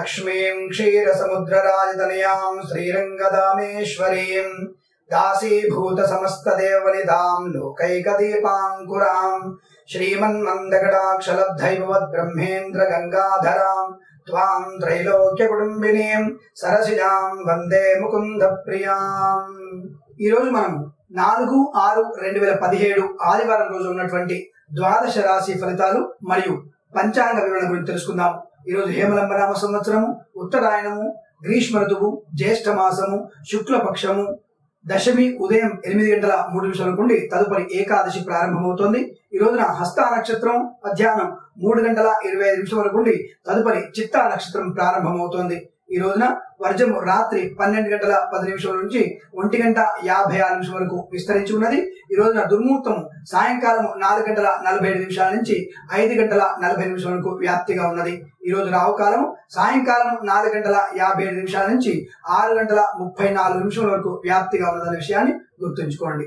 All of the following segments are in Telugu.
లక్ష్మీం క్షీరసముద్రరాజతనయాం శ్రీరంగదామేశ్వరీం దాసీభూత సమస్తదేవనిధాం లోకైకదీపాంకురాం శ్రీమన్మందకటాక్షలబ్ధైభవద్బ్రహ్మేంద్ర గంగాధరాం త్వాం త్రైలోక్యకుటుంబినీం సరసిజాం వందే ముకుంద ప్రియాం. ఈ రోజు మనం 4/6/2017 ఆదివారం రోజు ఉన్నటువంటి ద్వాదశ రాశి ఫలితాలు మరియు పంచాంగ వివరణ గురించి తెలుసుకుందాం. ఈ రోజు హేమలంబ నామ సంవత్సరము, ఉత్తరాయణము, గ్రీష్మ ఋతువు, జ్యేష్ఠ మాసము, శుక్లపక్షము, దశమి ఉదయం 8:03 నుండి తదుపరి ఏకాదశి ప్రారంభమవుతోంది. ఈ రోజున హస్త నక్షత్రం మధ్యాహ్నం 3:25 వరకు ఉండి తదుపరి చిత్తా నక్షత్రం ప్రారంభమవుతోంది. ఈ రోజున వర్జము రాత్రి 12:10 నుంచి 1:56 వరకు విస్తరించి ఉన్నది. ఈ రోజున దుర్ముహూర్తం సాయంకాలం 4:47 నుంచి 5:40 వరకు వ్యాప్తిగా ఉన్నది. ఈ రోజు రాహుకాలం సాయంకాలం 4:57 నుంచి 6:34 వరకు వ్యాప్తిగా ఉన్నదనే విషయాన్ని గుర్తుంచుకోండి.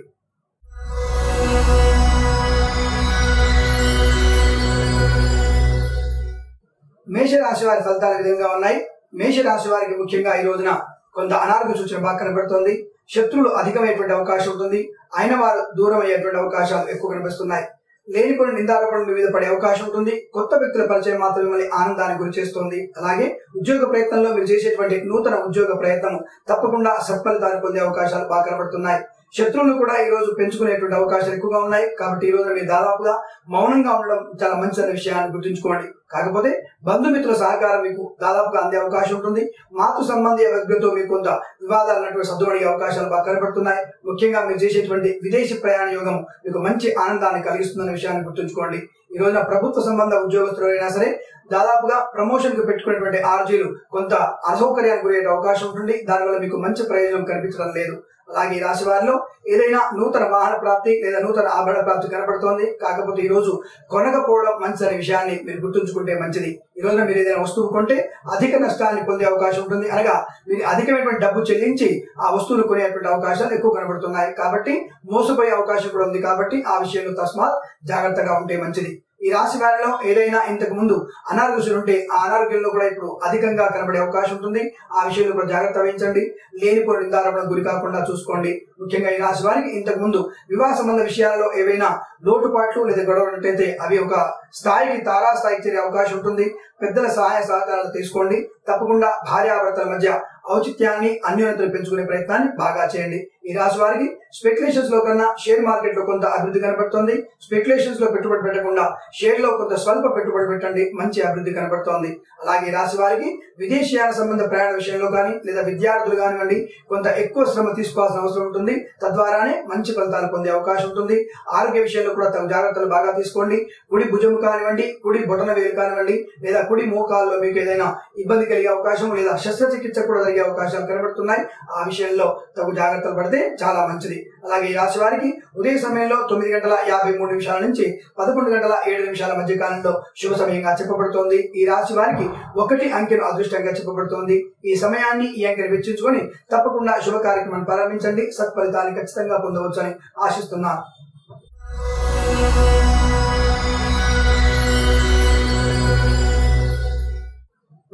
మేషరాశి వారి ఫలితాలు విధంగా ఉన్నాయి. మేషరాశి వారికి ముఖ్యంగా ఈ రోజున కొంత అనారోగ్య సూచన బాగా కనబడుతోంది. శత్రువులు అధికమైనటువంటి అవకాశం ఉంటుంది. అయిన వారు దూరం అయ్యేటువంటి అవకాశాలు ఎక్కువ కనిపిస్తున్నాయి. లేని కొన్ని నిందారోపణలు మీ మీద పడే అవకాశం ఉంటుంది. కొత్త వ్యక్తుల పరిచయం మాత్రం మిమ్మల్ని ఆనందానికి గురి చేస్తుంది. అలాగే ఉద్యోగ ప్రయత్నంలో మీరు చేసేటువంటి నూతన ఉద్యోగ ప్రయత్నం తప్పకుండా సత్ఫలితాలు పొందే అవకాశాలు బాగా కనబడుతున్నాయి. శత్రువులు కూడా ఈ రోజు పెంచుకునేటువంటి అవకాశాలు ఎక్కువగా ఉన్నాయి. కాబట్టి ఈ రోజు మీరు దాదాపుగా మౌనంగా ఉండడం చాలా మంచి విషయాన్ని గుర్తుంచుకోండి. కాకపోతే బంధుమిత్రుల సహకారం మీకు దాదాపుగా అందే అవకాశం ఉంటుంది. మాతృ సంబంధీయ వ్యక్తులతో మీకు కొంత వివాదాలు అన్నటువంటి సర్దుమడిగే అవకాశాలు బాగా కనబడుతున్నాయి. ముఖ్యంగా మీరు చేసేటువంటి విదేశీ ప్రయాణ యోగం మీకు మంచి ఆనందాన్ని కలిగిస్తుందన్న విషయాన్ని గుర్తుంచుకోండి. ఈ రోజున ప్రభుత్వ సంబంధ ఉద్యోగస్తులు అయినా సరే దాదాపుగా ప్రమోషన్ కు పెట్టుకునేటువంటి ఆర్జీలు కొంత అసౌకర్యానికి గురయ్యే అవకాశం ఉంటుంది. దానివల్ల మీకు మంచి ప్రయోజనం కనిపించడం లేదు. అలాగే ఈ రాశి వారిలో ఏదైనా నూతన వాహన ప్రాప్తి లేదా నూతన ఆభరణ ప్రాప్తి కనబడుతోంది. కాకపోతే ఈ రోజు కొనకపోవడం మంచి అనే విషయాన్ని మీరు గుర్తుంచుకుంటే మంచిది. ఈ రోజున మీరు ఏదైనా వస్తువు కొంటే అధిక నష్టాన్ని పొందే అవకాశం ఉంటుంది. అనగా మీరు అధికమైనటువంటి డబ్బు చెల్లించి ఆ వస్తువులు కొనేటువంటి అవకాశాలు ఎక్కువ కనబడుతున్నాయి. కాబట్టి మోసపోయే అవకాశం కూడా ఉంది. కాబట్టి ఆ విషయంలో తస్మాత్ జాగ్రత్తగా ఉంటే మంచిది. ఈ రాశి వారిలో ఏదైనా ఇంతకు ముందు అనారోగ్యం ఉంటే ఆ అనారోగ్యంలో కూడా ఇప్పుడు అధికంగా కనబడే అవకాశం ఉంటుంది. ఆ విషయంలో కూడా జాగ్రత్త వహించండి. లేనిపోయిన నిందారోపణకు గురి కాకుండా చూసుకోండి. ముఖ్యంగా ఈ రాశి వారికి ఇంతకు ముందు వివాహ సంబంధ విషయాలలో ఏవైనా లోటుపాట్లు లేదా గొడవలు ఉన్నట్టయితే అవి ఒక స్థాయికి తారాస్థాయికి చేరే అవకాశం ఉంటుంది. పెద్దల సహాయ సహకారాలు తీసుకోండి. తప్పకుండా భార్యాభర్తల మధ్య ఔచిత్యాన్ని అన్యోన్యతను పెంచుకునే ప్రయత్నాన్ని బాగా చేయండి. ఈ రాశి వారికి స్పెక్యులేషన్స్ లో కన్నా షేర్ మార్కెట్ లో కొంత అభివృద్ధి కనబడుతోంది. స్పెక్యులేషన్స్ లో పెట్టుబడి పెట్టకుండా షేర్ లో కొంత స్వల్ప పెట్టుబడి పెట్టండి. మంచి అభివృద్ధి కనబడుతోంది. అలాగే ఈ రాశి వారికి విదేశీయాల సంబంధ ప్రయాణ విషయంలో కానీ లేదా విద్యార్థులు కానివ్వండి కొంత ఎక్కువ శ్రమ తీసుకోవాల్సిన అవసరం ఉంటుంది. తద్వారానే మంచి ఫలితాలు పొందే అవకాశం ఉంటుంది. ఆరోగ్య విషయంలో కూడా తమ జాగ్రత్తలు బాగా తీసుకోండి. కుడి భుజం కానివ్వండి, కుడి బొటన వేలు కానివ్వండి లేదా కుడి మోకాల్లో మీకు ఏదైనా ఇబ్బంది కలిగే అవకాశం లేదా శస్త్రచికిత్స కూడా జరిగే అవకాశాలు కనబడుతున్నాయి. ఆ విషయంలో తగు జాగ్రత్తలు పడితే చాలా మంచిది. అలాగే ఈ రాశి వారికి ఉదయ సమయంలో 9:53 నుంచి 11:07 మధ్య కాలంలో శుభ సమయంగా చెప్పబడుతోంది. ఈ రాశి వారికి 1 అంకెను అదృష్టంగా చెప్పబడుతోంది. ఈ సమయాన్ని ఈ అంకెను వెచ్చించుకొని తప్పకుండా శుభ కార్యక్రమాన్ని ప్రారంభించండి. సత్ఫలితాన్ని ఖచ్చితంగా పొందవచ్చని ఆశిస్తున్నాను.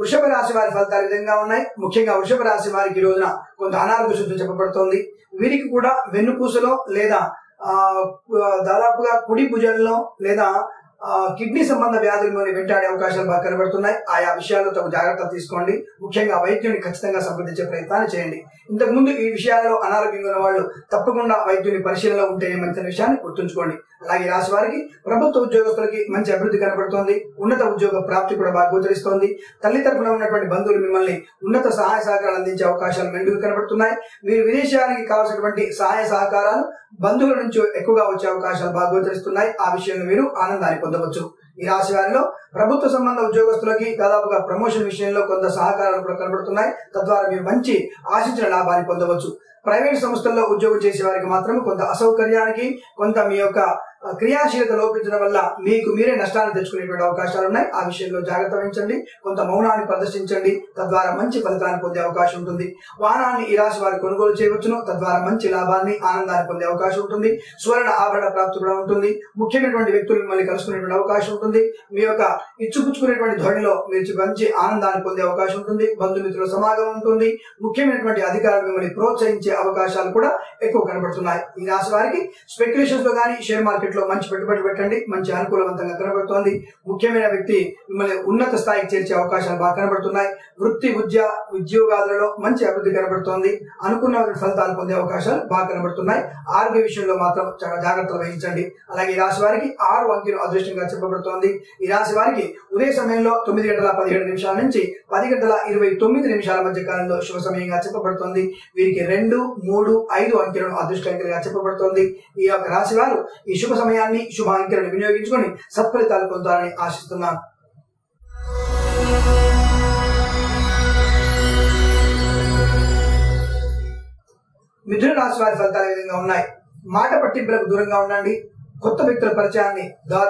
వృషభ రాశి వారి ఫలితాలు విధంగా ఉన్నాయి. ముఖ్యంగా వృషభ రాశి వారికి ఈ రోజున కొంత అనారోగ్య సూచన చెప్పబడుతోంది. వీరికి కూడా వెన్నుపూసలో లేదా దాదాపుగా కుడి భుజంలో లేదా కిడ్నీ సంబంధ వ్యాధులను వెంటాడే అవకాశాలు బాగా కనబడుతున్నాయి. ఆయా విషయాల్లో తగు జాగ్రత్తలు తీసుకోండి. ముఖ్యంగా వైద్యుని ఖచ్చితంగా సంప్రదించే ప్రయత్నాన్ని చేయండి. ఇంతకు ముందు ఈ విషయాల్లో అనారోగ్యంగా ఉన్న వాళ్ళు తప్పకుండా వైద్యుని పరిశీలనలో ఉంటేనే మంచి విషయాన్ని గుర్తుంచుకోండి. అలాగే రాశి వారికి ప్రభుత్వ ఉద్యోగస్తులకి మంచి అభివృద్ధి కనబడుతోంది. ఉన్నత ఉద్యోగ ప్రాప్తి కూడా బాగా గోచరిస్తోంది. తల్లి తరఫున ఉన్నటువంటి బంధువులు మిమ్మల్ని ఉన్నత సహాయ సహకారాలు అందించే అవకాశాలు మెండుగా కనబడుతున్నాయి. మీరు విదేశానికి కావాల్సినటువంటి సహాయ సహకారాలు బంధువుల నుంచి ఎక్కువగా వచ్చే అవకాశాలు బాగా గోచరిస్తున్నాయి. ఆ విషయంలో మీరు ఆనందాన్ని పొందవచ్చు. ఈ రాశి వారిలో ప్రభుత్వ సంబంధ ఉద్యోగస్తులకి దాదాపుగా ప్రమోషన్ విషయంలో కొంత సహకారాలు కూడా కనబడుతున్నాయి. తద్వారా మీరు మంచి ఆశించిన లాభాన్ని పొందవచ్చు. ప్రైవేట్ సంస్థల్లో ఉద్యోగం చేసే వారికి మాత్రం కొంత అసౌకర్యానికి, కొంత మీ యొక్క క్రియాశీలత లోపించడం వల్ల మీకు మీరే నష్టాన్ని తెచ్చుకునేటువంటి అవకాశాలు ఉన్నాయి. ఆ విషయంలో జాగ్రత్త వహించండి. కొంత మౌనాన్ని ప్రదర్శించండి. తద్వారా మంచి ఫలితాన్ని పొందే అవకాశం ఉంటుంది. వాహనాన్ని ఈ రాశి వారు కొనుగోలు చేయవచ్చును. తద్వారా మంచి లాభాన్ని, ఆనందాన్ని పొందే అవకాశం ఉంటుంది. సువర్ణ ఆభరణ ప్రాప్తి కూడా ఉంటుంది. ముఖ్యమైనటువంటి వ్యక్తులు మిమ్మల్ని కలుసుకునేటువంటి అవకాశం ఉంటుంది. మీ యొక్క ఇచ్చుపుచ్చుకునేటువంటి ధోరణిలో మీరు మంచి ఆనందాన్ని పొందే అవకాశం ఉంటుంది. బంధుమిత్రుల సమాగమం ఉంటుంది. ముఖ్యమైనటువంటి అధికారులు మిమ్మల్ని ప్రోత్సహించే అవకాశాలు కూడా ఎక్కువ కనబడుతున్నాయి. ఈ రాశి వారికి స్పెక్యులేషన్స్ లో కానీ, షేర్ మార్కెట్ లో మంచి పెట్టుబడి పెట్టండి. మంచి అనుకూలవంతంగా కనబడుతోంది. ముఖ్యమైన వ్యక్తి మిమ్మల్ని ఉన్నత స్థాయికి చేర్చే అవకాశాలు బాగా కనబడుతున్నాయి. వృత్తి, ఉద్యోగాలలో మంచి అభివృద్ధి కనబడుతోంది. అనుకున్న ఫలితాలు పొందే అవకాశాలు బాగా కనబడుతున్నాయి. ఆరోగ్య విషయంలో మాత్రం చాలా జాగ్రత్తలు వహించండి. అలాగే ఈ రాశి వారికి 6 అంకెలు అదృష్టంగా చెప్పబడుతోంది. ఈ రాశి వారికి ఉదయ సమయంలో 9:17 నుంచి 10:29 మధ్య కాలంలో శుభ సమయంగా చెప్పబడుతోంది. వీరికి 2, 3, 5 అంకెలను అదృష్ట అంకెలుగా చెప్పబడుతోంది. ఈ యొక్క రాశి వారు ఈ శుభ సమయాన్ని, శుభ అంకెలను వినియోగించుకొని సత్ఫలితాలు పొందాలని ఆశిస్తున్నాను. మిథున రాశి వారి ఫలితాలు ఈ విధంగా ఉన్నాయి. మాట పట్టింపులకు దూరంగా ఉండండి. కొత్త వ్యక్తుల పరిచయాన్ని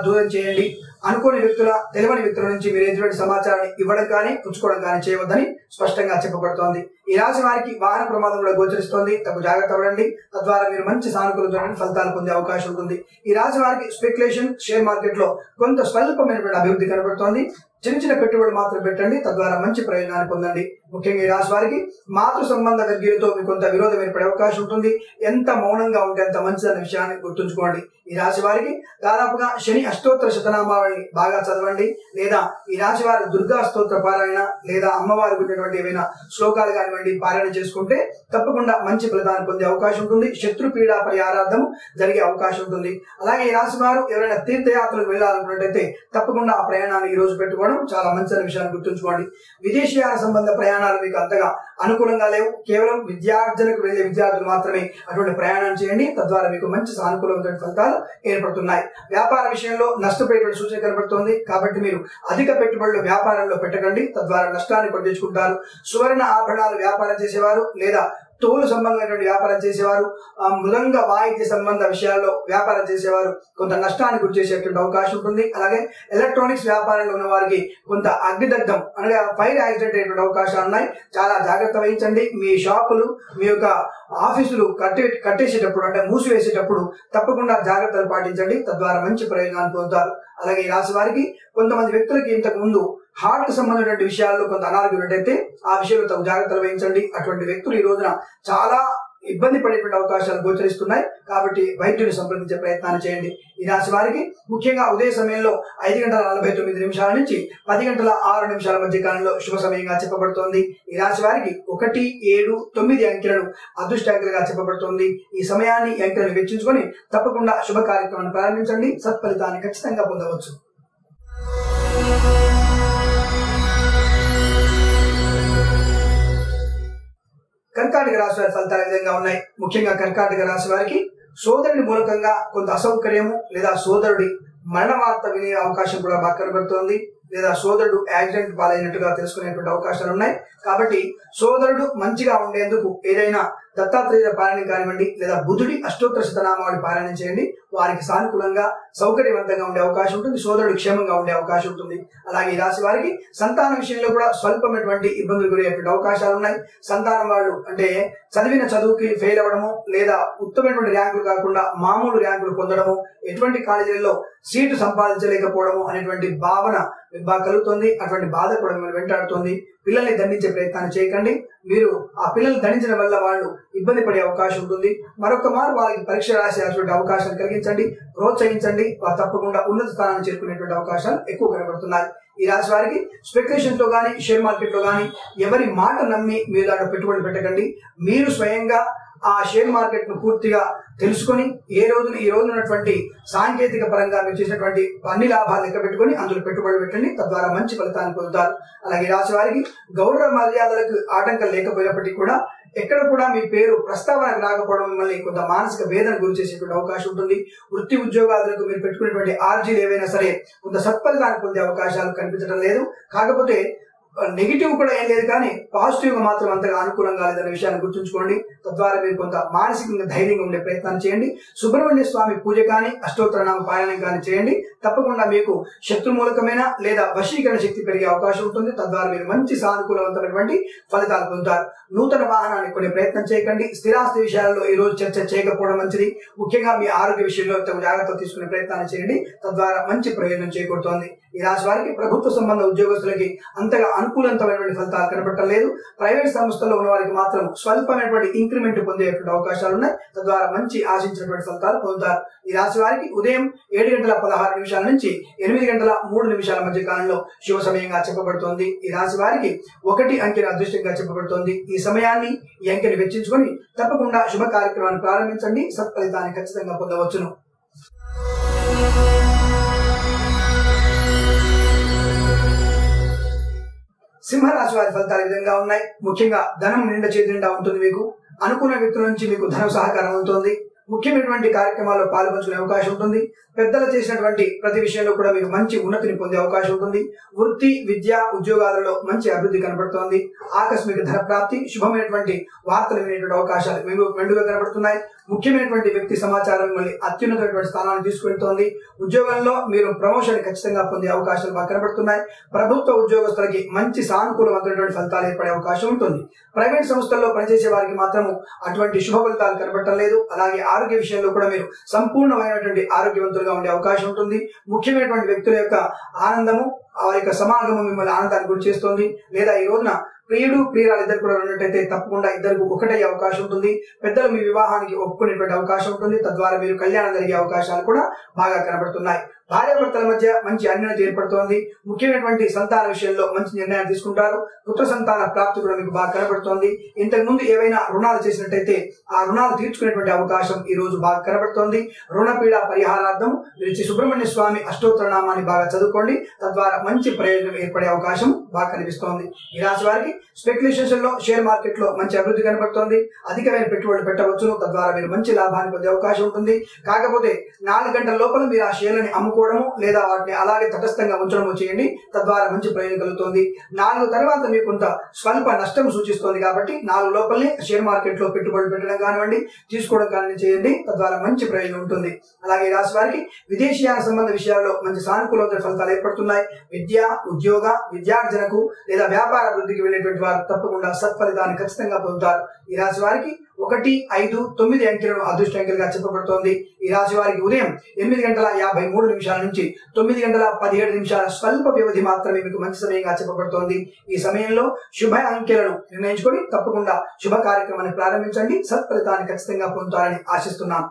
దూరం చేయండి. అనుకోని వ్యక్తుల, తెలియని వ్యక్తుల నుంచి మీరు ఎటువంటి సమాచారాన్ని ఇవ్వడం కానీ, పుచ్చుకోవడం కానీ చేయవద్దని స్పష్టంగా చెప్పబడుతోంది. ఈ రాశి వారికి వాహన ప్రమాదం కూడా గోచరిస్తోంది. తగు జాగ్రత్త పడండి. తద్వారా మీరు మంచి సానుకూలమైన ఫలితాలు పొందే అవకాశం ఉంటుంది. ఈ రాశి వారికి స్పెక్యులేషన్, షేర్ మార్కెట్ లో కొంత స్వల్పమైనటువంటి అభివృద్ధి కనబడుతోంది. చిన్న చిన్న పెట్టుబడులు మాత్రం పెట్టండి. తద్వారా మంచి ప్రయోజనాన్ని పొందండి. ముఖ్యంగా ఈ రాశి వారికి మాతృ సంబంధ వర్గీయులతో మీకు కొంత విరోధం ఏర్పడే అవకాశం ఉంటుంది. ఎంత మౌనంగా ఉంటే అంత మంచిదన్న విషయాన్ని గుర్తుంచుకోండి. ఈ రాశి వారికి దాదాపుగా శని అష్టోత్తర శతనామావళిని బాగా చదవండి. లేదా ఈ రాశి వారి దుర్గా స్తోత్ర పారాయణ, లేదా అమ్మవారికి ఉన్నటువంటి ఏవైనా శ్లోకాలు కానివ్వండి పారాయణ చేసుకుంటే తప్పకుండా మంచి ఫలితాన్ని పొందే అవకాశం ఉంటుంది. శత్రు పీడా పరిహారార్థం జరిగే అవకాశం ఉంటుంది. అలాగే ఈ రాశి వారు ఎవరైనా తీర్థయాత్రలకు వెళ్ళాలనుకున్నట్టయితే తప్పకుండా ఆ ప్రయాణాన్ని ఈ రోజు పెట్టుకోవడం చాలా మంచి విషయాన్ని గుర్తుంచుకోండి. విదేశీయాల సంబంధ ప్రయాణాలు మీకు అంతగా అనుకూలంగా లేవు. కేవలం విద్యార్జనకు వెళ్లే విద్యార్థులు మాత్రమే అటువంటి ప్రయాణం చేయండి. తద్వారా మీకు మంచి సానుకూలమైన ఫలితాలు ఏర్పడుతున్నాయి. వ్యాపార విషయంలో నష్టపోయేటువంటి సూచన కనబడుతోంది. కాబట్టి మీరు అధిక పెట్టుబడులు వ్యాపారంలో పెట్టకండి. తద్వారా నష్టాన్ని కొని తెచ్చుకుంటారు. సువర్ణ ఆభరణాలు వ్యాపారం చేసేవారు, లేదా తోలు సంబంధమైనటువంటి వ్యాపారం చేసేవారు, మృదంగ వాయిద్య సంబంధ విషయాల్లో వ్యాపారం చేసేవారు కొంత నష్టాన్ని గురి చేసేటువంటి అవకాశం ఉంటుంది. అలాగే ఎలక్ట్రానిక్స్ వ్యాపారంలో ఉన్న వారికి కొంత అగ్నిదగ్ధం అనగా ఫైర్ యాక్సిడెంట్ అయ్యేటువంటి అవకాశాలు ఉన్నాయి. చాలా జాగ్రత్త వహించండి. మీ షాపులు, మీ యొక్క ఆఫీసులు కట్టేసేటప్పుడు, అంటే మూసివేసేటప్పుడు తప్పకుండా జాగ్రత్తలు పాటించండి. తద్వారా మంచి ప్రయోజనాన్ని పొందుతారు. అలాగే ఈ రాశి వారికి కొంతమంది వ్యక్తులకి ఇంతకు ముందు హార్ట్ కు సంబంధించిన విషయాల్లో కొంత అనారోగ్యం ఉన్నట్టయితే ఆ విషయంలో తగు జాగ్రత్తలు వహించండి. అటువంటి వ్యక్తులు ఈ రోజున చాలా ఇబ్బంది పడేటువంటి అవకాశాలు గోచరిస్తున్నాయి. కాబట్టి వైద్యుని సంప్రదించే ప్రయత్నాన్ని చేయండి. ఈ రాశి వారికి ముఖ్యంగా ఉదయ సమయంలో 5:49 నుంచి 10:06 మధ్య కాలంలో శుభ సమయంగా చెప్పబడుతోంది. ఈ రాశి వారికి 1, 7, 9 అంకెలను అదృష్ట అంకెలుగా చెప్పబడుతోంది. ఈ సమయాన్ని అంకెలను వెచ్చించుకొని తప్పకుండా శుభ కార్యక్రమాన్ని ప్రారంభించండి. సత్ఫలితాన్ని ఖచ్చితంగా పొందవచ్చు. కర్కాటక రాశి వారి ఫలితాలు ఈ విధంగా ఉన్నాయి. ముఖ్యంగా కర్కాటక రాశి వారికి సోదరుడి మూలకంగా కొంత అసౌకర్యము, లేదా సోదరుడి మరణ వార్త వినే అవకాశం కూడా బాగా కనబడుతోంది. లేదా సోదరుడు యాక్సిడెంట్ పాలైనట్టుగా తెలుసుకునేటువంటి అవకాశాలు ఉన్నాయి. కాబట్టి సోదరుడు మంచిగా ఉండేందుకు ఏదైనా దత్తాత్రేయ పారాయణం కానివ్వండి, లేదా బుధుడి అష్టోత్తర శతనామావళి పారాయణం చేయండి. వారికి సానుకూలంగా, సౌకర్యవంతంగా ఉండే అవకాశం ఉంటుంది. సోదరుడు క్షేమంగా ఉండే అవకాశం ఉంటుంది. అలాగే ఈ రాశి వారికి సంతాన విషయంలో కూడా స్వల్పమైనటువంటి ఇబ్బందులు గురయ్యేటువంటి అవకాశాలు ఉన్నాయి. సంతానం వాళ్ళు అంటే చదివిన చదువుకి ఫెయిల్ అవ్వడము, లేదా ఉత్తమమైనటువంటి ర్యాంకులు కాకుండా మామూలు ర్యాంకులు పొందడము, ఎటువంటి కాలేజీల్లో సీటు సంపాదించలేకపోవడము అనేటువంటి భావన బాగా కలుగుతుంది. అటువంటి బాధ కూడా మిమ్మల్ని వెంటాడుతుంది. పిల్లల్ని దండించే ప్రయత్నాన్ని చేయకండి. మీరు ఆ పిల్లల్ని దండించడం వల్ల వాళ్ళు ఇబ్బంది పడే అవకాశం ఉంటుంది. మరొక మారు వాళ్ళకి పరీక్ష రాసేటువంటి అవకాశాలు కలిగించండి, ప్రోత్సహించండి. వారు తప్పకుండా ఉన్నత స్థానాన్ని చేరుకునేటువంటి అవకాశాలు ఎక్కువ కనబడుతున్నాయి. ఈ రాశి వారికి స్పెక్యులేషన్ లో గానీ, షేర్ మార్కెట్ లో గానీ ఎవరి మాట నమ్మి మీరు దాంట్లో పెట్టుబడి పెట్టకండి. మీరు స్వయంగా ఆ షేర్ మార్కెట్ ను పూర్తిగా తెలుసుకొని ఈ రోజు ఉన్నటువంటి సాంకేతిక పరంగా మీరు చేసినటువంటి అన్ని లాభాలు లెక్క పెట్టుకుని అందులో పెట్టుబడి పెట్టండి. తద్వారా మంచి ఫలితాన్ని పొందుతారు. అలాగే రాశి వారికి గౌరవ మర్యాదలకు ఆటంకం లేకపోయినప్పటికీ కూడా ఎక్కడ కూడా మీ పేరు ప్రస్తావనకు రాకపోవడం మిమ్మల్ని కొంత మానసిక వేదన గురి చేసేటువంటి అవకాశం ఉంటుంది. వృత్తి ఉద్యోగాలకు మీరు పెట్టుకునేటువంటి ఆర్జీలు ఏవైనా సరే కొంత సత్ఫలితాన్ని పొందే అవకాశాలు కనిపించడం లేదు. కాకపోతే నెగిటివ్ కూడా ఏం లేదు, కానీ పాజిటివ్ గా మాత్రం అంతగా అనుకూలంగా లేదనే విషయాన్ని గుర్తుంచుకోండి. తద్వారా మీరు కొంత మానసికంగా ధైర్యంగా ఉండే ప్రయత్నాన్ని చేయండి. సుబ్రహ్మణ్య స్వామి పూజ కానీ అష్టోత్తరనామ పారాయణం కానీ చేయండి. తప్పకుండా మీకు శత్రుమూలకమైన లేదా వశీకరణ శక్తి పెరిగే అవకాశం ఉంటుంది. తద్వారా మీరు మంచి సానుకూలవంతమైనటువంటి ఫలితాలు పొందుతారు. నూతన వాహనాన్ని కొనే ప్రయత్నం చేయకండి. స్థిరాస్తి విషయాల్లో ఈ రోజు చర్చ చేయకపోవడం మంచిది. ముఖ్యంగా మీ ఆరోగ్య విషయంలో తగు జాగ్రత్తలు తీసుకునే ప్రయత్నాన్ని చేయండి. తద్వారా మంచి ప్రయోజనం చేకూరుతోంది. ఈ రాశి వారికి ప్రభుత్వ సంబంధ ఉద్యోగస్తులకి అంతగా అనుకూలవంతమైనటువంటి ఫలితాలు కనబడటం లేదు. ప్రైవేట్ సంస్థల్లో ఉన్న వారికి మాత్రం స్వల్పమైనటువంటి ఇంక్రిమెంట్ పొందేటువంటి అవకాశాలు ఉన్నాయి. తద్వారా మంచి ఆశించినటువంటి ఫలితాలు పొందుతారు. ఈ రాశి వారికి ఉదయం 7:16 నుంచి 8:03 మధ్య కాలంలో శుభ సమయంగా చెప్పబడుతోంది. ఈ రాశి వారికి 1 అంకెను అదృష్టంగా చెప్పబడుతోంది. ఈ సమయాన్ని ఈ అంకెను వెచ్చించుకొని తప్పకుండా శుభ కార్యక్రమాన్ని ప్రారంభించండి. సత్ఫలితాన్ని ఖచ్చితంగా పొందవచ్చును. సింహరాశి వారి ఫలితాలు ఈ విధంగా ఉన్నాయి. ముఖ్యంగా ధనం నిండా చేతి నిండా ఉంటుంది. మీకు అనుకున్న వ్యక్తుల నుంచి మీకు ధన సహకారం అవుతుంది. ముఖ్యమైనటువంటి కార్యక్రమాల్లో పాల్పంచుకునే అవకాశం ఉంటుంది. పెద్దలు చేసినటువంటి ప్రతి విషయంలో కూడా మీరు మంచి ఉన్నతిని పొందే అవకాశం ఉంటుంది. వృత్తి, విద్య, ఉద్యోగాలలో మంచి అభివృద్ధి కనబడుతోంది. ఆకస్మిక ధన ప్రాప్తి, శుభమైనటువంటి వార్తలు వినేటువంటి అవకాశాలు మెండుగా కనబడుతున్నాయి. ముఖ్యమైనటువంటి వ్యక్తి సమాచారం మిమ్మల్ని అత్యున్నతమైనటువంటి స్థానాన్ని తీసుకువెళ్తోంది. ఉద్యోగంలో మీరు ప్రమోషన్ ఖచ్చితంగా పొందే అవకాశాలు బాగా కనబడుతున్నాయి. ప్రభుత్వ ఉద్యోగస్తులకి మంచి సానుకూలవంతమైనటువంటి ఫలితాలు ఏర్పడే అవకాశం ఉంటుంది. ప్రైవేట్ సంస్థల్లో పనిచేసే వారికి మాత్రము అటువంటి శుభ ఫలితాలు కనబడటం లేదు. అలాగే ఆరోగ్య విషయంలో కూడా మీరు సంపూర్ణమైనటువంటి ఆరోగ్యవంతులుగా ఉండే అవకాశం ఉంటుంది. ముఖ్యమైనటువంటి వ్యక్తుల యొక్క ఆనందము, వారి యొక్క సమాగమం మిమ్మల్ని ఆనందానికి గురి చేస్తుంది. లేదా ఈ రోజున ప్రియుడు ప్రియురాలు ఇద్దరు కూడా ఉన్నట్టయితే తప్పకుండా ఇద్దరికి ఒకటయ్యే అవకాశం ఉంటుంది. పెద్దలు మీ వివాహానికి ఒప్పుకునేటువంటి అవకాశం ఉంటుంది. తద్వారా మీరు కళ్యాణం జరిగే అవకాశాలు కూడా బాగా కనబడుతున్నాయి. భార్యాభర్తల మధ్య మంచి అన్యోన్యత ఏర్పడుతోంది. ముఖ్యమైనటువంటి సంతాన విషయంలో మంచి నిర్ణయాలు తీసుకుంటారు. పుత్ర సంతాన ప్రాప్తి కూడా మీకు బాగా కనబడుతోంది. ఇంతకు ముందు ఏవైనా రుణాలు చేసినట్టయితే ఆ రుణాలు తీర్చుకునేటువంటి అవకాశం ఈ రోజు బాగా కనబడుతోంది. రుణపీడ పరిహారార్థం మీరు సుబ్రహ్మణ్య స్వామి అష్టోత్తర నామాన్ని బాగా చదువుకోండి. తద్వారా మంచి ప్రయోజనం ఏర్పడే అవకాశం బాగా కనిపిస్తోంది. ఈ రాశి వారికి స్పెక్యులేషన్స్ లో, షేర్ మార్కెట్ లో మంచి అభివృద్ధి కనబడుతోంది. అధికమైన పెట్టుబడులు పెట్టవచ్చును. తద్వారా మీరు మంచి లాభాన్ని పొందే అవకాశం ఉంటుంది. కాకపోతే 4 గంటల లోపల మీరు ఆ షేర్లని అమ్ముకోవడము లేదా వాటిని అలాగే తటస్థంగా ఉంచడము చేయండి. తద్వారా మంచి ప్రయోజనం కలుగుతుంది. 4 తర్వాత మీకు కొంత స్వల్ప నష్టం సూచిస్తోంది. కాబట్టి 4 లోపలనే షేర్ మార్కెట్ లో పెట్టుబడులు పెట్టడం కానివ్వండి, తీసుకోవడం కానివ్వండి చేయండి. తద్వారా మంచి ప్రయోజనం ఉంటుంది. అలాగే రాశి వారికి విదేశీయాన సంబంధ విషయాల్లో మంచి సానుకూలమైన ఫలితాలు ఏర్పడుతున్నాయి. విద్య, ఉద్యోగ, విద్యార్జనకు లేదా వ్యాపార అభివృద్ధికి వెళ్ళేటువంటి వారు తప్పకుండా సత్ఫలితాన్ని ఖచ్చితంగా పొందుతారు. ఈ రాశి వారికి 1, 5, 9 అంకెలను అదృష్ట అంకెలుగా చెప్పబడుతోంది. ఈ రాశి వారికి ఉదయం 8:53 నుంచి 9:17 స్వల్ప వ్యవధి మాత్రమే మీకు మంచి సమయంగా చెప్పబడుతోంది. ఈ సమయంలో శుభ అంకెలను నిర్ణయించుకొని తప్పకుండా శుభ కార్యక్రమాన్ని ప్రారంభించండి. సత్ఫలితాన్ని ఖచ్చితంగా పొందుతారని ఆశిస్తున్నాను.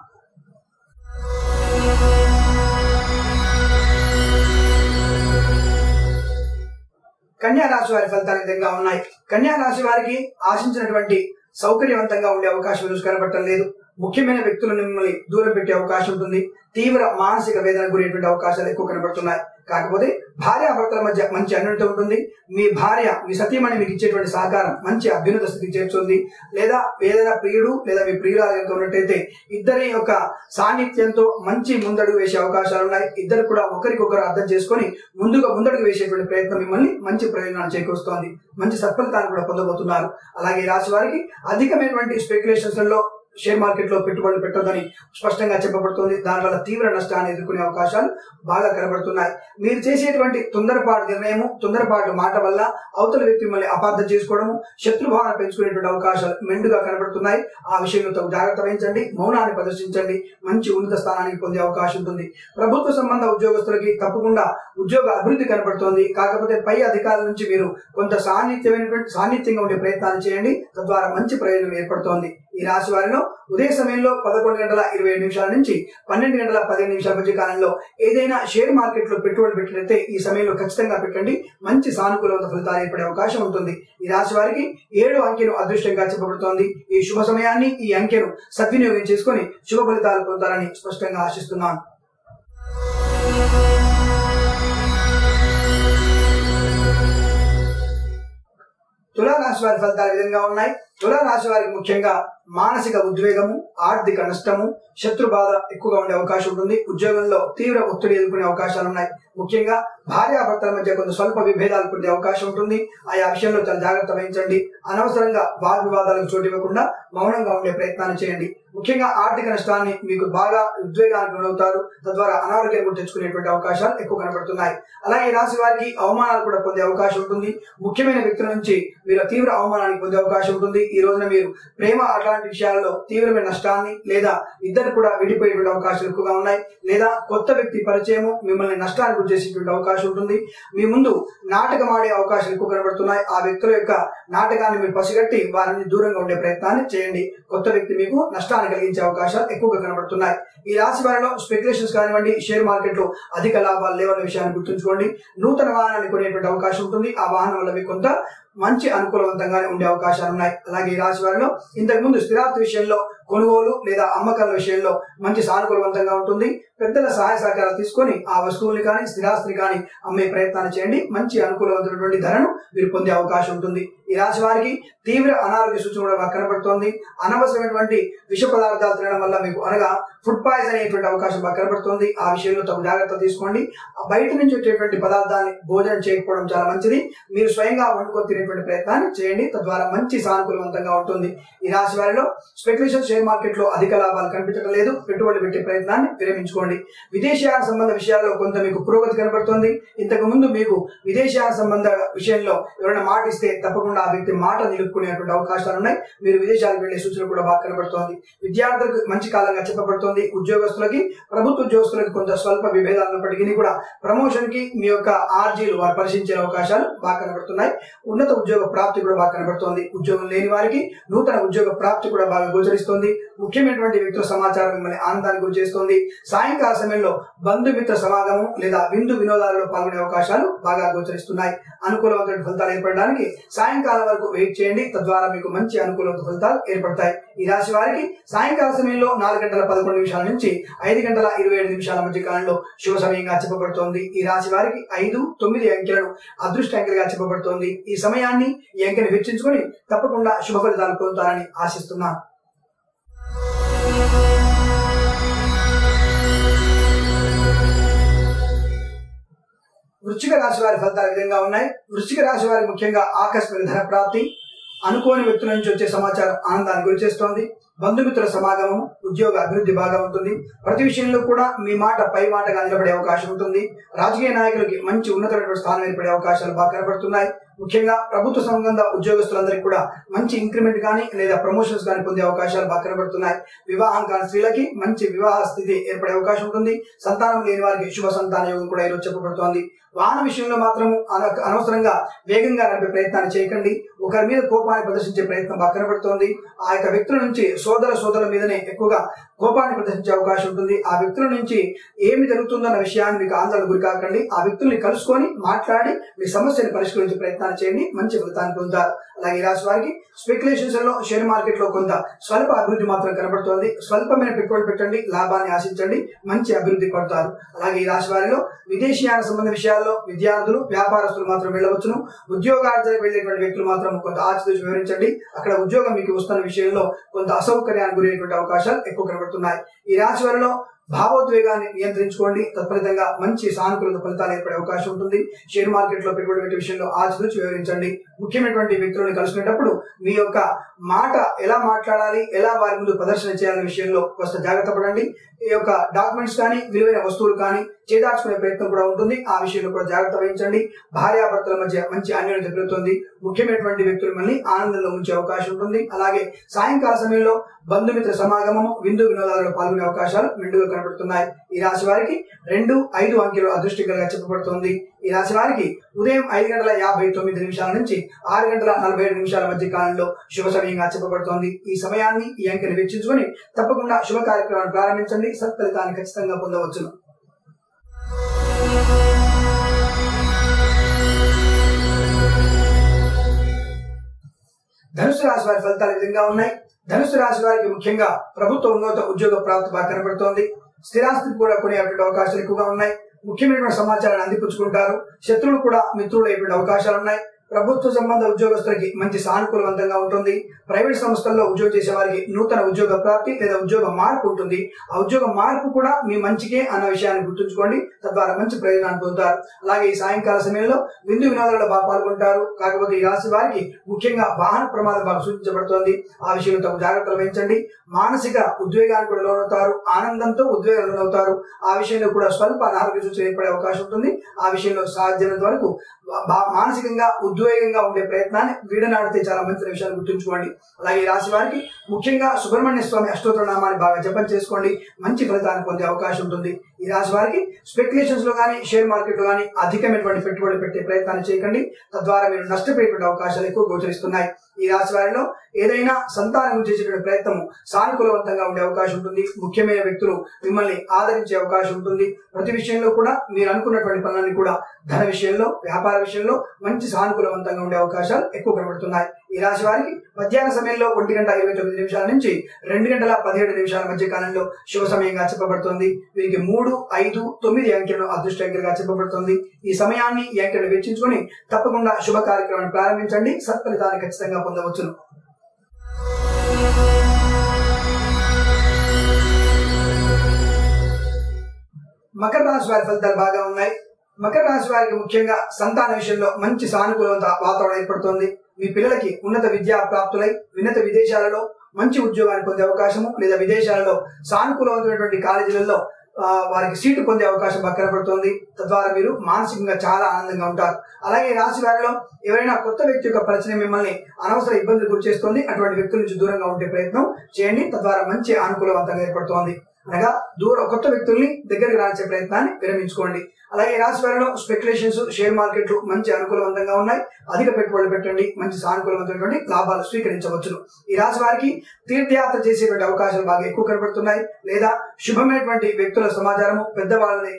కన్యా రాశి వారి ఫలితాలు విధంగా ఉన్నాయి. కన్యా రాశి వారికి ఆశించినటువంటి సౌకర్యవంతంగా ఉండే అవకాశం ఈరోజు కనబడటం లేదు. ముఖ్యమైన వ్యక్తులను మిమ్మల్ని దూరం పెట్టే అవకాశం ఉంటుంది. తీవ్ర మానసిక వేదన గురేటువంటి అవకాశాలు ఎక్కువ కనబడుతున్నాయి. కాకపోతే భార్యాభర్తల మధ్య మంచి అన్యోన్యత ఉంటుంది. మీ భార్య, మీ సతీమణి మీకు ఇచ్చేటువంటి సహకారం మంచి అభ్యున్నత స్థితికి చేర్చుంది. లేదా ఏదైనా ప్రియుడు లేదా మీ ప్రియురాలు కనుక ఉన్నట్టయితే ఇద్దరి యొక్క సాన్నిధ్యంతో మంచి ముందడుగు వేసే అవకాశాలు ఉన్నాయి. ఇద్దరు కూడా ఒకరికొకరు అర్థం చేసుకొని ముందడుగు వేసేటువంటి ప్రయత్నం మిమ్మల్ని మంచి ప్రయోజనాలు చేకూరుస్తోంది. మంచి సత్ఫలితాన్ని కూడా పొందబోతున్నారు. అలాగే రాశి వారికి అధికమైనటువంటి స్పెక్యులేషన్స్ లో, షేర్ మార్కెట్ లో పెట్టుబడులు పెట్టొద్దని స్పష్టంగా చెప్పబడుతుంది. దానివల్ల తీవ్ర నష్టాన్ని ఎదుర్కొనే అవకాశాలు బాగా కనబడుతున్నాయి. మీరు చేసేటువంటి తొందరపాటు నిర్ణయము, తొందరపాటు మాట వల్ల అవతల వ్యక్తి మిమ్మల్ని అపార్థం చేసుకోవడము, శత్రుభావన పెంచుకునేటువంటి అవకాశాలు మెండుగా కనబడుతున్నాయి. ఆ విషయంలో తగు జాగ్రత్త వహించండి. మౌనాన్ని ప్రదర్శించండి. మంచి ఉన్నత స్థానానికి పొందే అవకాశం ఉంటుంది. ప్రభుత్వ సంబంధ ఉద్యోగస్తులకి తప్పకుండా ఉద్యోగ అభివృద్ధి కనబడుతోంది. కాకపోతే పై అధికారుల నుంచి మీరు కొంత సాన్నిధ్యంగా ఉండే ప్రయత్నాలు చేయండి. తద్వారా మంచి ప్రయోజనం ఏర్పడుతోంది. ఈ రాశి వారిలో ఉదయ సమయంలో 11:27 నుంచి 12:15 మధ్య కాలంలో ఏదైనా షేర్ మార్కెట్ లో పెట్టుబడులు పెట్టినట్లయితే ఈ సమయంలో ఖచ్చితంగా పెట్టండి. మంచి సానుకూలత ఫలితాలు ఏర్పడే అవకాశం ఉంటుంది. ఈ రాశి వారికి 7 అంకెను అదృష్టంగా చెప్పబడుతోంది. ఈ శుభ సమయాన్ని, ఈ అంకెను సద్వినియోగం చేసుకుని శుభ ఫలితాలు పొందాలని స్పష్టంగా ఆశిస్తున్నాను. తులా రాశి వారి ఫలితాలు విధంగా ఉన్నాయి. తులా రాశి వారికి ముఖ్యంగా మానసిక ఉద్వేగము, ఆర్థిక నష్టము, శత్రు బాధ ఎక్కువగా ఉండే అవకాశం ఉంటుంది. ఉద్యోగంలో తీవ్ర ఒత్తిడి ఎదుర్కొనే అవకాశాలు ఉన్నాయి. ముఖ్యంగా భార్యాభర్తల మధ్య కొంత స్వల్ప విభేదాలు పొందే అవకాశం ఉంటుంది. ఆయా విషయంలో చాలా జాగ్రత్త వహించండి. అనవసరంగా వాగ్వివాదాలకు చోటు ఇవ్వకుండా మౌనంగా ఉండే ప్రయత్నాన్ని చేయండి. ముఖ్యంగా ఆర్థిక నష్టాన్ని మీకు బాగా ఉద్వేగానికి గురవుతారు. తద్వారా అనారోగ్యం కూడా తెచ్చుకునేటువంటి అవకాశాలు ఎక్కువ కనబడుతున్నాయి. అలాగే ఈ రాశి వారికి అవమానాలు కూడా పొందే అవకాశం ఉంటుంది. ముఖ్యమైన వ్యక్తుల నుంచి మీరు తీవ్ర అవమానానికి పొందే అవకాశం ఉంటుంది. ఈ రోజున మీరు ప్రేమ అట్లాంటి విషయాల్లో తీవ్రమైన నష్టాన్ని లేదా ఇద్దరు కూడా విడిపోయేటువంటి అవకాశాలు ఎక్కువగా ఉన్నాయి. లేదా కొత్త వ్యక్తి పరిచయము మిమ్మల్ని నష్టానికి గురి చేసేటువంటి అవకాశం ఉంటుంది. మీ ముందు నాటకం ఆడే అవకాశాలు ఎక్కువ కనబడుతున్నాయి. ఆ వ్యక్తుల యొక్క నాటకాన్ని మీరు పసిగట్టి వారిని దూరంగా ఉండే ప్రయత్నాన్ని చేయండి. కొత్త వ్యక్తి మీకు నష్టాన్ని కలిగించే అవకాశాలు ఎక్కువగా కనబడుతున్నాయి. ఈ రాశి వారిలో స్పెక్యులేషన్స్ కానివ్వండి, షేర్ మార్కెట్ లో అధిక లాభాలు లేవన్న విషయాన్ని గుర్తుంచుకోండి. నూతన వాహనాన్ని కొనేటువంటి అవకాశం ఉంటుంది. ఆ వాహనం వల్ల మీకు కొంత మంచి అనుకూలవంతంగానే ఉండే అవకాశాలు ఉన్నాయి. అలాగే ఈ రాశి వారిలో ఇంతకు ముందు స్థిరాస్తి విషయంలో కొనుగోలు లేదా అమ్మకాల విషయంలో మంచి సానుకూలవంతంగా ఉంటుంది. పెద్దల సహాయ సహకారాలు తీసుకొని ఆ వస్తువుల్ని కానీ స్థిరాస్తిని కానీ అమ్మే ప్రయత్నాన్ని చేయండి. మంచి అనుకూలవంతమైనటువంటి ధరను మీరు పొందే అవకాశం ఉంటుంది. ఈ రాశి వారికి తీవ్ర అనారోగ్య సూచన కూడా బాగా కనబడుతోంది. అనవసరమైనటువంటి విష పదార్థాలు తినడం వల్ల మీకు అనగా ఫుడ్ పాయిజన్ అయ్యేటువంటి అవకాశం బాగా కనబడుతోంది. ఆ విషయంలో తగు జాగ్రత్త తీసుకోండి. బయట నుంచి వచ్చేటువంటి పదార్థాన్ని భోజనం చేయకపోవడం చాలా మంచిది. మీరు స్వయంగా వండుకొని తినేటువంటి ప్రయత్నాన్ని చేయండి. తద్వారా మంచి సానుకూలవంతంగా ఉంటుంది. ఈ రాశి వారిలో స్పెక్యులేషన్ షేర్ మార్కెట్ లో అధిక లాభాలు కనిపించడం లేదు. పెట్టుబడి పెట్టే ప్రయత్నాన్ని విరమించుకోండి. విదేశీయాన సంబంధ విషయాల్లో కొంత మీకు పురోగతి కనబడుతోంది. ఇంతకు ముందు మీకు విదేశీయాన సంబంధ విషయంలో ఎవరైనా మాట ఇస్తే తప్పకుండా ఆ వ్యక్తి మాట నిలుపుకునేటువంటి అవకాశాలు ఉన్నాయి. మీరు విదేశాలకు వెళ్లే సూచన కూడా బాగా కనబడుతోంది. విద్యార్థులకు మంచి కాలంగా చెప్పబడుతోంది. ఉద్యోగస్తులకి, ప్రభుత్వ ఉద్యోగస్తులకి కొంత స్వల్ప విభేదాలు ఉన్నప్పటికీ కూడా ప్రమోషన్ కి మీ యొక్క ఆర్జీలు వారు పరిశీలించే అవకాశాలు బాగా కనబడుతున్నాయి. ఉన్నత ఉద్యోగ ప్రాప్తి కూడా బాగా కనబడుతోంది. ఉద్యోగం లేని వారికి నూతన ఉద్యోగ ప్రాప్తి కూడా బాగా గోచరిస్తోంది. ముఖ్యమైనటువంటి వ్యక్తుల సమాచారం మిమ్మల్ని ఆనందానికి గురి చేస్తోంది. సాయంకాల సమయంలో బంధుమిత్ర సమాగమం లేదా విందు వినోదాలలో పాల్గొనే అవకాశాలు బాగా గోచరిస్తున్నాయి. అనుకూలవంతమైన ఫలితాలు ఏర్పడడానికి సాయంకాలం వరకు వెయిట్ చేయండి. తద్వారా మీకు మంచి అనుకూలమైన ఫలితాలు ఏర్పడతాయి. ఈ రాశి వారికి సాయంకాల సమయంలో 4:11 నుంచి 5:27 మధ్య కాలంలో శుభ సమయంగా చెప్పబడుతోంది. ఈ రాశి వారికి 5, 9 అంకెలను అదృష్ట అంకెలుగా చెప్పబడుతోంది. ఈ సమయాన్ని ఈ అంకెను వెచ్చించుకొని తప్పకుండా శుభ ఫలితాలు పొందుతారని ఆశిస్తున్నాను. వృశ్చిక రాశి వారి ఫలితాలు విధంగా ఉన్నాయి. వృశ్చిక రాశి వారి ముఖ్యంగా ఆకస్మిక ధన ప్రాప్తి, అనుకోని వ్యక్తుల నుంచి వచ్చే సమాచారం ఆనందాన్ని గురి చేస్తోంది. బంధుమిత్రుల సమాగమం, ఉద్యోగ అభివృద్ధి బాగా ఉంటుంది. ప్రతి విషయంలో కూడా మీ మాట పై మాటగా నిలబడే అవకాశం ఉంటుంది. రాజకీయ నాయకులకి మంచి ఉన్నతమైనటువంటి స్థానం ఏర్పడే అవకాశాలు బాగా కనబడుతున్నాయి. ముఖ్యంగా ప్రభుత్వ సంబంధ ఉద్యోగస్తులందరికీ కూడా మంచి ఇంక్రిమెంట్ కానీ లేదా ప్రమోషన్స్ కానీ పొందే అవకాశాలు బాగా కనబడుతున్నాయి. వివాహం కాని స్త్రీలకి మంచి వివాహ స్థితి ఏర్పడే అవకాశం ఉంటుంది. సంతానం లేని వారికి శుభ సంతాన యోగం కూడా ఈరోజు చెప్పబడుతోంది. వాహన విషయంలో మాత్రము అనవసరంగా వేగంగా నడిపే ప్రయత్నాన్ని చేయకండి. ఒకరి మీద కోపాన్ని ప్రదర్శించే ప్రయత్నం బాగా కనబడుతోంది. ఆ యొక్క వ్యక్తుల నుంచి సోదరుల మీదనే ఎక్కువగా కోపాన్ని ప్రదర్శించే అవకాశం ఉంటుంది. ఆ వ్యక్తుల నుంచి ఏమి జరుగుతుందన్న విషయాన్ని మీకు ఆందోళన గురి కాకండి. ఆ వ్యక్తుల్ని కలుసుకొని మాట్లాడి మీ సమస్యను పరిష్కరించే ప్రయత్నాన్ని చేయండి. మంచి ఫలితాన్ని పొందుతారు. అలాగే ఈ రాశి వారికి స్పెక్యులేషన్స్ లో షేర్ మార్కెట్ లో కొంత స్వల్ప అభివృద్ధి మాత్రం కనబడుతోంది. స్వల్పమైన పెట్టుబడి పెట్టండి, లాభాన్ని ఆశించండి, మంచి అభివృద్ధి పడతారు. అలాగే ఈ రాశి వారిలో విదేశీయాన సంబంధ విషయాల్లో విద్యార్థులు, వ్యాపారస్తులు మాత్రం వెళ్ళవచ్చును. ఉద్యోగార్థులకు వెళ్లేటువంటి వ్యక్తులు మాత్రం కొంత ఆచితూచి వివరించండి. అక్కడ ఉద్యోగం మీకు వస్తున్న విషయంలో కొంత అసౌకర్యానికి గురయ్యేటువంటి అవకాశాలు ఎక్కువ కనబడుతున్నాయి. ఈ రాశి వారిలో భావోద్వేగాన్ని నియంత్రించుకోండి. తత్ఫలితంగా మంచి సానుకూల ఫలితాలు ఏర్పడే అవకాశం ఉంటుంది. షేర్ మార్కెట్ లో పెట్టుబడి పెట్టే విషయంలో ఆచితూచి వివరించండి. ముఖ్యమైనటువంటి వ్యక్తులను కలుసుకునేటప్పుడు మీ యొక్క మాట ఎలా మాట్లాడాలి, ఎలా వారి ముందు ప్రదర్శన చేయాలనే విషయంలో కొంత జాగ్రత్త పడండి. ఈ యొక్క డాక్యుమెంట్స్ కానీ విలువైన వస్తువులు కానీ చేదార్చుకునే ప్రయత్నం కూడా ఉంటుంది. ఆ విషయంలో కూడా జాగ్రత్త వహించండి. భార్యాభర్తల మధ్య మంచి అన్యోన్యత పెరుగుతుంది. ముఖ్యమైనటువంటి వ్యక్తులు మళ్ళీ ఆనందంలో ఉంచే అవకాశం ఉంటుంది. అలాగే సాయంకాల సమయంలో బంధుమిత్ర సమాగమం, విందు వినోదాలలో పాల్గొనే అవకాశాలు మెండుగా కనబడుతున్నాయి. ఈ రాశి వారికి 2, 5 అంకెలు అదృష్టంగా చెప్పబడుతోంది. ఈ రాశి వారికి ఉదయం 5:59 నుంచి 6:47 మధ్య కాలంలో శుభ సమయంగా చెప్పబడుతోంది. ఈ సమయాన్ని ఈ అంకెను వెచ్చించుకొని తప్పకుండా శుభ కార్యక్రమాన్ని ప్రారంభించండి. సత్ఫలితాన్ని ఖచ్చితంగా పొందవచ్చును. ధనుసు రాశి వారి ఫలితాలు విధంగా ఉన్నాయి. ధనుసు రాశి వారికి ముఖ్యంగా ప్రభుత్వ ఉన్నత ఉద్యోగ ప్రాప్తి బాగా కనబడుతోంది. స్థిరాస్తి కూడా కొనేటువంటి అవకాశాలు ఎక్కువగా ఉన్నాయి. ముఖ్యమైనటువంటి సమాచారాన్ని అందిపుచ్చుకుంటారు. శత్రువులు కూడా మిత్రులు అయ్యేటువంటి అవకాశాలు ఉన్నాయి. ప్రభుత్వ సంబంధ ఉద్యోగస్తులకి మంచి సానుకూలవంతంగా ఉంటుంది. ప్రైవేట్ సంస్థల్లో ఉద్యోగం చేసే వారికి నూతన ఉద్యోగ ప్రాప్తి లేదా ఉద్యోగ మార్పు ఉంటుంది. ఆ ఉద్యోగ మార్పు కూడా మీ మంచికే అన్న విషయాన్ని గుర్తుంచుకోండి. తద్వారా మంచి ప్రయోజనాన్ని పొందుతారు. అలాగే ఈ సాయంకాల సమయంలో విందు వినోదాలలో బాగా పాల్గొంటారు. కాకపోతే ఈ రాశి వారికి ముఖ్యంగా వాహన ప్రమాదం బాగా సూచించబడుతోంది. ఆ విషయంలో తగు జాగ్రత్తలు వహించండి. మానసిక ఉద్వేగానికి కూడా లోనవుతారు. ఆనందంతో ఉద్వేగాలు లోనవుతారు. ఆ విషయంలో కూడా స్వల్ప అనారోగ్య సూచన ఏర్పడే అవకాశం ఉంటుంది. ఆ విషయంలో సాధ్యమైనంత వరకు మానసికంగా ఉద్వేగంగా ఉండే ప్రయత్నాన్ని వీడనాడితే చాలా మంచి విషయాలు గుర్తుంచుకోండి. అలాగే ఈ రాశి వారికి ముఖ్యంగా సుబ్రహ్మణ్య స్వామి అష్టోత్తర నామాన్ని బాగా జపం చేసుకోండి. మంచి ఫలితాన్ని పొందే అవకాశం ఉంటుంది. ఈ రాశి వారికి స్పెక్యులేషన్స్ లో కానీ షేర్ మార్కెట్ లో కానీ అధికమైనటువంటి పెట్టుబడులు పెట్టే ప్రయత్నాన్ని చేయకండి. తద్వారా మీరు నష్టపోయేటువంటి అవకాశాలు ఎక్కువ గోచరిస్తున్నాయి. ఈ రాశి వారిలో ఏదైనా సంతానం చేసేటువంటి ప్రయత్నం సానుకూలవంతంగా ఉండే అవకాశం ఉంటుంది. ముఖ్యమైన వ్యక్తులు మిమ్మల్ని ఆదరించే అవకాశం ఉంటుంది. ప్రతి విషయంలో కూడా మీరు అనుకున్నటువంటి పనులన్నీ కూడా ధన విషయంలో, వ్యాపార విషయంలో మంచి సానుకూలవంతంగా ఉండే అవకాశాలు ఎక్కువ కనబడుతున్నాయి. ఈ రాశి వారికి మధ్యాహ్న సమయంలో 1:29 నుంచి 2:17 మధ్య కాలంలో శుభ సమయంగా చెప్పబడుతుంది. వీరికి 3, 5, 9 అంకెలను అదృష్ట అంకెలుగా చెప్పబడుతుంది. ఈ సమయాన్ని ఈ అంకెలను వెచ్చించుకొని తప్పకుండా శుభ కార్యక్రమాన్ని ప్రారంభించండి. సత్ఫలితాన్ని ఖచ్చితంగా పొందవచ్చును. మకర రాశి వారి ఫలితాలు బాగా ఉన్నాయి. మకర రాశి వారికి ముఖ్యంగా సంతాన విషయంలో మంచి సానుకూలత వాతావరణం ఏర్పడుతోంది. మీ పిల్లలకి ఉన్నత విద్యా ప్రాప్తులై ఉన్నత విదేశాలలో మంచి ఉద్యోగాన్ని పొందే అవకాశము లేదా విదేశాలలో సానుకూలమైనటువంటి కాలేజీలలో వారికి సీటు పొందే అవకాశం బాగా కనబడుతోంది. తద్వారా మీరు మానసికంగా చాలా ఆనందంగా ఉంటారు. అలాగే రాశి వారిలో ఎవరైనా కొత్త వ్యక్తి యొక్క పరిచయం మిమ్మల్ని అనవసర ఇబ్బందులు గురి చేస్తుంది. అటువంటి వ్యక్తుల నుంచి దూరంగా ఉండే ప్రయత్నం చేయండి. తద్వారా మంచి అనుకూలవంతంగా ఏర్పడుతోంది. అనగా కొత్త వ్యక్తుల్ని దగ్గరికి రాల్చే ప్రయత్నాన్ని విరమించుకోండి. అలాగే రాశి వారిలో స్పెక్యులేషన్స్, షేర్ మార్కెట్లు మంచి అనుకూలవంతంగా ఉన్నాయి. అధిక పెట్టుబడులు పెట్టండి. మంచి సానుకూలమైనటువంటి లాభాలు స్వీకరించవచ్చును. ఈ రాశి వారికి తీర్థయాత్ర చేసేటువంటి అవకాశాలు బాగా ఎక్కువ కనబడుతున్నాయి. లేదా శుభమైనటువంటి వ్యక్తుల సమాచారము, పెద్దవాళ్ళని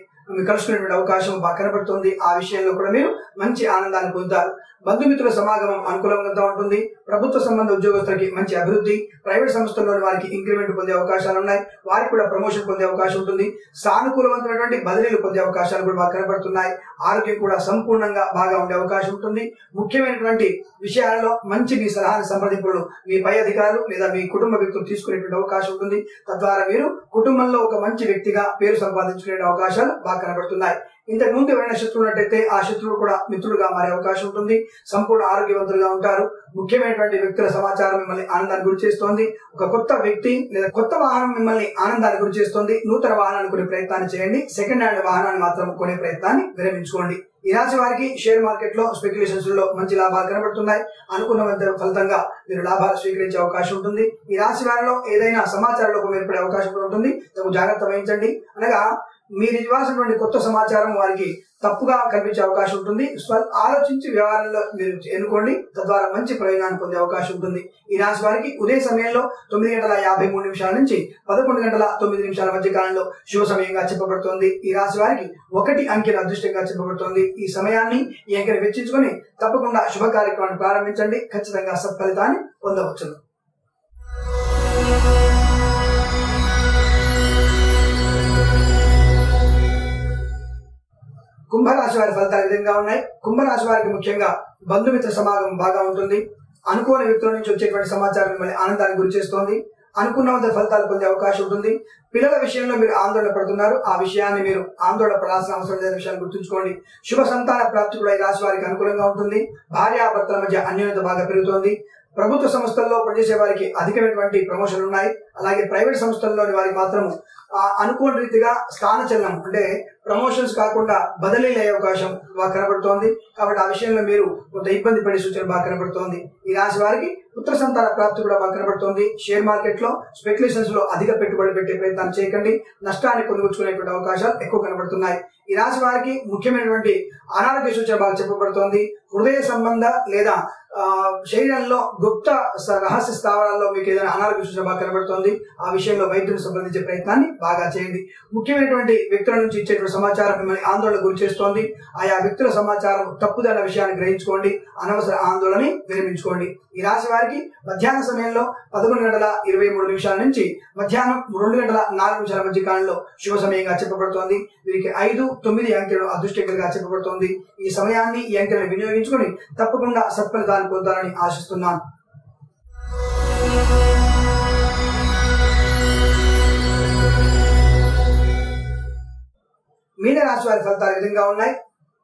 కలుసుకునేటువంటి అవకాశం బాగా కనబడుతుంది. ఆ విషయంలో కూడా మీరు మంచి ఆనందాన్ని పొందుతారు. బంధుమిత్రుల సమాగమం అనుకూలంగా ఉంటుంది. ప్రభుత్వ సంబంధ ఉద్యోగస్తులకి మంచి అభివృద్ధి, ప్రైవేట్ సంస్థల్లోని వారికి ఇంక్రిమెంట్ పొందే అవకాశాలు ఉన్నాయి. వారికి కూడా ప్రమోషన్ పొందే అవకాశం ఉంటుంది. సానుకూలవంతమైనటువంటి బదిలీలు పొందే అవకాశాలు కూడా బాగా కనబడుతున్నాయి. ఆరోగ్యం కూడా సంపూర్ణంగా బాగా ఉండే అవకాశం ఉంటుంది. ముఖ్యమైనటువంటి విషయాలలో మంచి మీ సలహాని సంప్రదింపులు మీ పై అధికారులు లేదా మీ కుటుంబ వ్యక్తులు తీసుకునేటువంటి అవకాశం ఉంటుంది. తద్వారా మీరు కుటుంబంలో ఒక మంచి వ్యక్తిగా పేరు సంపాదించుకునే అవకాశాలు బాగా కనబడుతున్నాయి. ఇంతకు ముందు ఎవరైనా శత్రువు ఉన్నట్టయితే ఆ శత్రువులు కూడా మిత్రులుగా మారే అవకాశం ఉంటుంది. సంపూర్ణ ఆరోగ్యవంతులుగా ఉంటారు. ముఖ్యమైనటువంటి వ్యక్తుల సమాచారం మిమ్మల్ని ఆనందానికి గురి చేస్తోంది. ఒక కొత్త వ్యక్తి లేదా కొత్త వాహనం మిమ్మల్ని ఆనందానికి గురి చేస్తోంది. నూతన వాహనాన్ని కొనే ప్రయత్నాన్ని చేయండి. సెకండ్ హ్యాండ్ వాహనాన్ని మాత్రం కొనే ప్రయత్నాన్ని విరమించుకోండి. ఈ రాశి వారికి షేర్ మార్కెట్ లో, స్పెక్యులేషన్స్ లో మంచి లాభాలు కనబడుతున్నాయి. అనుకున్న ఫలితంగా మీరు లాభాలు స్వీకరించే అవకాశం ఉంటుంది. ఈ రాశి వారిలో ఏదైనా సమాచార లోపం ఏర్పడే అవకాశం ఉంటుంది. తగు జాగ్రత్త వహించండి. అనగా మీరు ఇవ్వాల్సినటువంటి కొత్త సమాచారం వారికి తప్పుగా కనిపించే అవకాశం ఉంటుంది. ఆలోచించి వ్యవహారంలో మీరు ఎన్నుకోండి. తద్వారా మంచి ప్రయోజనాన్ని పొందే అవకాశం ఉంటుంది. ఈ రాశి వారికి ఉదయ సమయంలో 9:53 నుంచి 11:09 మధ్య కాలంలో శుభ సమయంగా చెప్పబడుతోంది. ఈ రాశి వారికి 1 అంకెను అదృష్టంగా చెప్పబడుతోంది. ఈ సమయాన్ని ఈ అంకెను వెచ్చించుకొని తప్పకుండా శుభ కార్యక్రమాన్ని ప్రారంభించండి. ఖచ్చితంగా సత్ఫలితాన్ని పొందవచ్చును. కుంభరాశి వారి ఫలితాలు విధంగా ఉన్నాయి. కుంభరాశి వారికి ముఖ్యంగా బంధుమిత్ర సమాగమం బాగా ఉంటుంది. అనుకోని వ్యక్తుల నుంచి వచ్చేటువంటి సమాచారం మిమ్మల్ని ఆనందానికి గురి చేస్తోంది. అనుకున్నంత ఫలితాలు పొందే అవకాశం ఉంటుంది. పిల్లల విషయంలో మీరు ఆందోళన పడుతున్నారు. ఆ విషయాన్ని మీరు ఆందోళన పడాల్సిన అవసరం లేని విషయాన్ని గుర్తుంచుకోండి. శుభ సంతాన ప్రాప్తి కూడా ఈ రాశి వారికి అనుకూలంగా ఉంటుంది. భార్యాభర్తల మధ్య అన్యోన్యత బాగా పెరుగుతోంది. ప్రభుత్వ సంస్థల్లో పనిచేసే వారికి అధికమైనటువంటి ప్రమోషన్లు ఉన్నాయి. అలాగే ప్రైవేట్ సంస్థల్లోని వారికి మాత్రం అనుకోని రీతిగా స్థానచలనం అంటే ప్రమోషన్స్ కాకుండా బదిలీలు అయ్యే అవకాశం బాగా కనబడుతోంది. కాబట్టి ఆ విషయంలో మీరు కొంత ఇబ్బంది పడే సూచన బాగా కనబడుతోంది. ఈ రాశి వారికి పుత్ర సంతాన ప్రాప్తి కూడా బాగా కనబడుతోంది. షేర్ మార్కెట్ లో, స్పెక్యులేషన్స్ లో అధిక పెట్టుబడి పెట్టే ప్రయత్నం చేయకండి. నష్టాన్ని కొనుగొచ్చుకునేటువంటి అవకాశాలు ఎక్కువ కనబడుతున్నాయి. ఈ రాశి వారికి ముఖ్యమైనటువంటి అనారోగ్య సూచన బాగా చెప్పబడుతోంది. హృదయ సంబంధ లేదా శరీరంలో గుప్త రహస్య స్థావరాల్లో మీకు ఏదైనా అనారోగ్య సూచన బాగా కనబడుతోంది. ఆ విషయంలో వైద్యుని సంబంధించే ప్రయత్నాన్ని బాగా చేయండి. ముఖ్యమైనటువంటి వ్యక్తుల నుంచి ఇచ్చేటువంటి సమాచారం మిమ్మల్ని ఆందోళన గురి చేస్తోంది. ఆయా వ్యక్తుల సమాచారం తప్పుదన్న విషయాన్ని గ్రహించుకోండి. అనవసర ఆందోళన విరమించుకోండి. ఈ రాశి వారికి మధ్యాహ్న సమయంలో 11:23 నుంచి మధ్యాహ్నం 2:04 మధ్య కాలంలో శుభ సమయంగా చెప్పబడుతోంది. వీరికి 5, 9 అంకెలు అదృష్టంగా చెప్పబడుతోంది. ఈ సమయాన్ని ఈ అంకెలను వినియోగించుకొని తప్పకుండా సత్ఫలితాలు పొందాలని ఆశిస్తున్నాను. మీన రాశి వారి ఫలితాలు విధంగా ఉన్నాయి.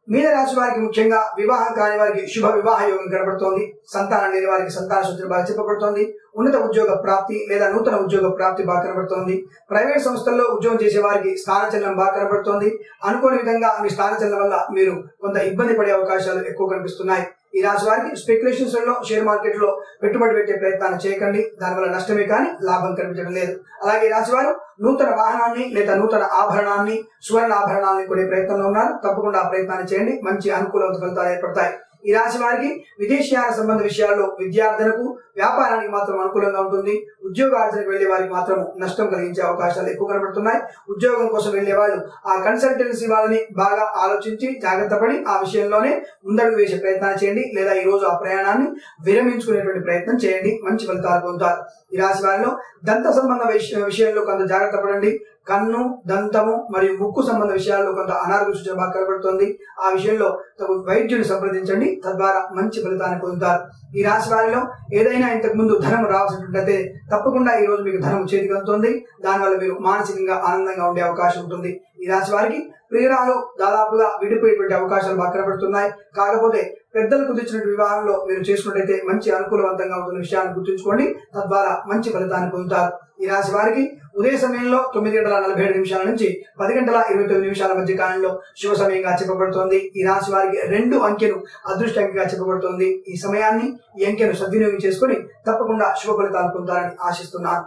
మీన రాశి వారికి ముఖ్యంగా వివాహం కాని వారికి శుభ వివాహ యోగం కనబడుతోంది. సంతానం లేని వారికి సంతాన శుద్ధి బాగా చెప్పబడుతోంది. ఉన్నత ఉద్యోగ ప్రాప్తి లేదా నూతన ఉద్యోగ ప్రాప్తి బాగా కనబడుతోంది. ప్రైవేట్ సంస్థల్లో ఉద్యోగం చేసే వారికి స్థానచలనం బాగా కనబడుతోంది. అనుకోని విధంగా మీ స్థానచలనం వల్ల మీరు కొంత ఇబ్బంది పడే అవకాశాలు ఎక్కువ కనిపిస్తున్నాయి. ఈ రాశి వారికి స్పెక్యులేషన్స్ లో షేర్ మార్కెట్ లో పెట్టుబడి పెట్టే ప్రయత్నాన్ని చేయకండి. దానివల్ల నష్టమే కానీ లాభం కనిపించడం లేదు. అలాగే ఈ రాశి వారు నూతన వాహనాన్ని లేదా నూతన ఆభరణాన్ని సువర్ణ ఆభరణాన్ని కొనే ప్రయత్నంలో ఉన్నారు. తప్పకుండా ఆ ప్రయత్నాన్ని చేయండి. మంచి అనుకూలత ఫలితాలు ఏర్పడతాయి. ఈ రాశి వారికి విదేశీయాన సంబంధ విషయాల్లో విద్యార్థులకు వ్యాపారానికి మాత్రం అనుకూలంగా ఉంటుంది. ఉద్యోగార్జనకు వెళ్లే వారికి మాత్రం నష్టం కలిగించే అవకాశాలు ఎక్కువ కనబడుతున్నాయి. ఉద్యోగం కోసం వెళ్లే వాళ్ళు ఆ కన్సల్టెన్సీ వాళ్ళని బాగా ఆలోచించి జాగ్రత్త పడి ఆ విషయంలోనే ముందడుగు వేసే ప్రయత్నాలు చేయండి. లేదా ఈ రోజు ఆ ప్రయాణాన్ని విరమించుకునేటువంటి ప్రయత్నం చేయండి. మంచి ఫలితాలు పొందుతారు. ఈ రాశి వారిలో దంత సంబంధ విషయంలో కొంత జాగ్రత్త పడండి. కన్ను, దంతము మరియు ముక్కు సంబంధ విషయాల్లో కొంత అనారోగ్య సూచన బాగా కనబడుతోంది. ఆ విషయంలో తగు వైద్యుని సంప్రదించండి. తద్వారా మంచి ఫలితాన్ని పొందుతారు. ఈ రాశి వారిలో ఏదైనా ఇంతకు ముందు ధనం రావాల్సినట్లయితే తప్పకుండా ఈ రోజు మీకు ధనం చేతికి అందుతుంది. దానివల్ల మీరు మానసికంగా ఆనందంగా ఉండే అవకాశం ఉంటుంది. ఈ రాశి వారికి ప్రియురాలు దాదాపుగా విడిపోయేటువంటి అవకాశాలు బాగా కనబడుతున్నాయి. కాకపోతే పెద్దలు కుదిర్చినటువంటి వివాహంలో మీరు చేసుకున్నట్లయితే మంచి అనుకూలవంతంగా ఉంటున్న విషయాన్ని గుర్తుంచుకోండి. తద్వారా మంచి ఫలితాన్ని పొందుతారు. ఈ రాశి వారికి ఉదయ సమయంలో 9:47 నుంచి 10:29 మధ్య కాలంలో శుభ సమయంగా చెప్పబడుతోంది. ఈ రాశి వారికి 2 అంకెను అదృష్ట అంకెగా చెప్పబడుతోంది. ఈ సమయాన్ని ఈ అంకెను సద్వినియోగం చేసుకుని తప్పకుండా శుభ ఫలితాలు పొందాలని ఆశిస్తున్నాను.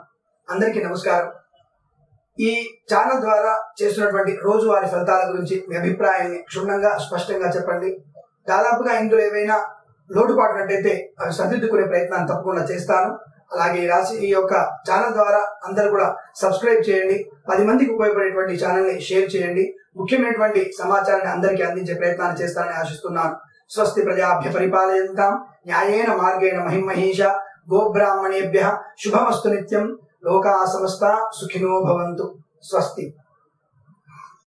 అందరికీ నమస్కారం. ఈ ఛానల్ ద్వారా చేస్తున్నటువంటి రోజువారీ ఫలితాల గురించి మీ అభిప్రాయాన్ని క్షుణ్ణంగా స్పష్టంగా చెప్పండి. దాదాపుగా ఇందులో ఏవైనా లోటుపాటునట్టయితే అవి సరిదిద్దుకునే ప్రయత్నాన్ని తప్పకుండా చేస్తాను. అలాగే ఈ యొక్క ఛానల్ ద్వారా అందరూ కూడా సబ్స్క్రైబ్ చేయండి. 10 మందికి ఉపయోగపడేటువంటి ఛానల్ ని షేర్ చేయండి. ముఖ్యమైనటువంటి సమాచారాన్ని అందరికీ అందించే ప్రయత్నాన్ని చేస్తానని ఆశిస్తున్నాను. స్వస్తి ప్రజాభ్య పరిపాలయంతాం న్యాయేన మార్గేణ మహిమహీష గోబ్రాహ్మణేభ్యః శుభమస్తు నిత్యం. లోకా సమస్తా సుఖినో భవంతు. స్వస్తి.